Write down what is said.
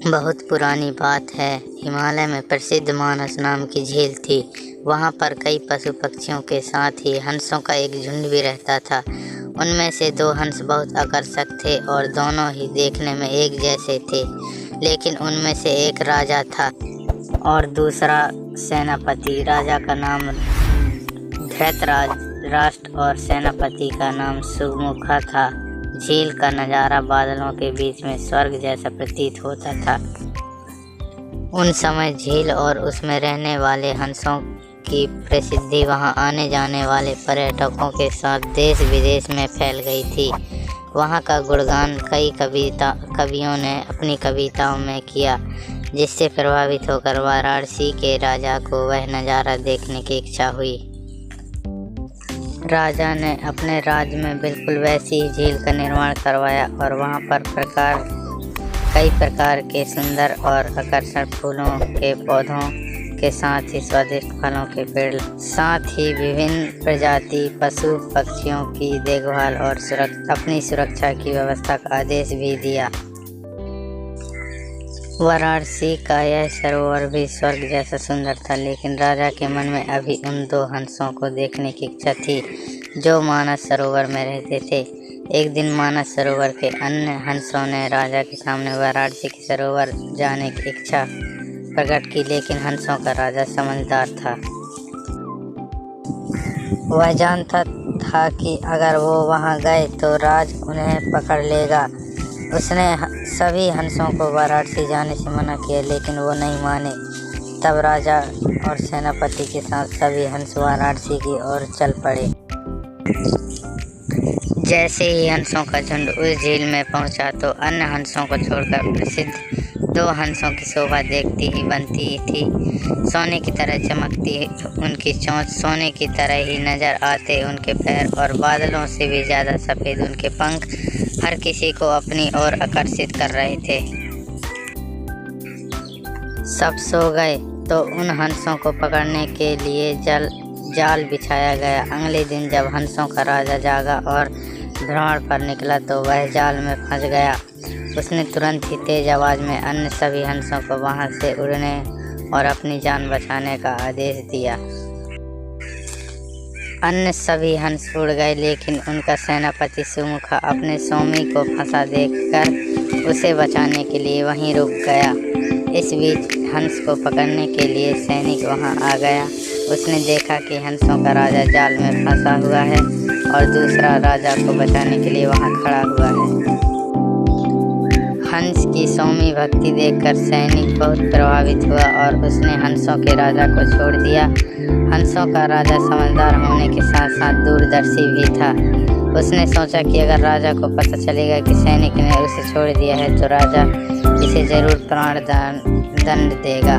बहुत पुरानी बात है। हिमालय में प्रसिद्ध मानस नाम की झील थी। वहाँ पर कई पशु पक्षियों के साथ ही हंसों का एक झुंड भी रहता था। उनमें से 2 हंस बहुत आकर्षक थे और दोनों ही देखने में एक जैसे थे। लेकिन उनमें से एक राजा था और दूसरा सेनापति। राजा का नाम धृतराष्ट्र और सेनापति का नाम सुमुखा था। झील का नज़ारा बादलों के बीच में स्वर्ग जैसा प्रतीत होता था। उन समय झील और उसमें रहने वाले हंसों की प्रसिद्धि वहां आने जाने वाले पर्यटकों के साथ देश विदेश में फैल गई थी। वहां का गुणगान कई कवियों ने अपनी कविताओं में किया, जिससे प्रभावित होकर वाराणसी के राजा को वह नज़ारा देखने की इच्छा हुई। राजा ने अपने राज्य में बिल्कुल वैसी ही झील का निर्माण करवाया और वहाँ पर कई प्रकार के सुंदर और आकर्षक फूलों के पौधों के साथ ही स्वादिष्ट फलों के पेड़, साथ ही विभिन्न प्रजाति पशु पक्षियों की देखभाल और अपनी सुरक्षा की व्यवस्था का आदेश भी दिया। वाराणसी का यह सरोवर भी स्वर्ग जैसा सुंदर था, लेकिन राजा के मन में अभी उन 2 हंसों को देखने की इच्छा थी जो मानस सरोवर में रहते थे। एक दिन मानस सरोवर के अन्य हंसों ने राजा के सामने वाराणसी के सरोवर जाने की इच्छा प्रकट की, लेकिन हंसों का राजा समझदार था। वह जानता था कि अगर वो वहां गए तो राज उन्हें पकड़ लेगा। उसने सभी हंसों को वाराणसी जाने से मना किया, लेकिन वो नहीं माने। तब राजा और सेनापति के साथ सभी हंस वाराणसी की ओर चल पड़े। जैसे ही हंसों का झुंड उस झील में पहुंचा तो अन्य हंसों को छोड़कर प्रसिद्ध 2 हंसों की शोभा देखती ही बनती थी। सोने की तरह चमकती उनकी चोंच, सोने की तरह ही नजर आते उनके पैर और बादलों से भी ज़्यादा सफ़ेद उनके पंख हर किसी को अपनी ओर आकर्षित कर रहे थे। सब सो गए तो उन हंसों को पकड़ने के लिए जाल बिछाया गया। अगले दिन जब हंसों का राजा जागा और भ्रमण पर निकला तो वह जाल में फंस गया। उसने तुरंत ही तेज आवाज़ में अन्य सभी हंसों को वहां से उड़ने और अपनी जान बचाने का आदेश दिया। अन्य सभी हंस उड़ गए, लेकिन उनका सेनापति सुमुखा अपने स्वामी को फंसा देखकर उसे बचाने के लिए वहीं रुक गया। इस बीच हंस को पकड़ने के लिए सैनिक वहां आ गया। उसने देखा कि हंसों का राजा जाल में फंसा हुआ है और दूसरा राजा को बचाने के लिए वहां खड़ा हुआ है। हंस की सौम्य भक्ति देखकर सैनिक बहुत प्रभावित हुआ और उसने हंसों के राजा को छोड़ दिया। हंसों का राजा समझदार होने के साथ साथ दूरदर्शी भी था। उसने सोचा कि अगर राजा को पता चलेगा कि सैनिक ने उसे छोड़ दिया है तो राजा इसे जरूर प्राण दंड देगा।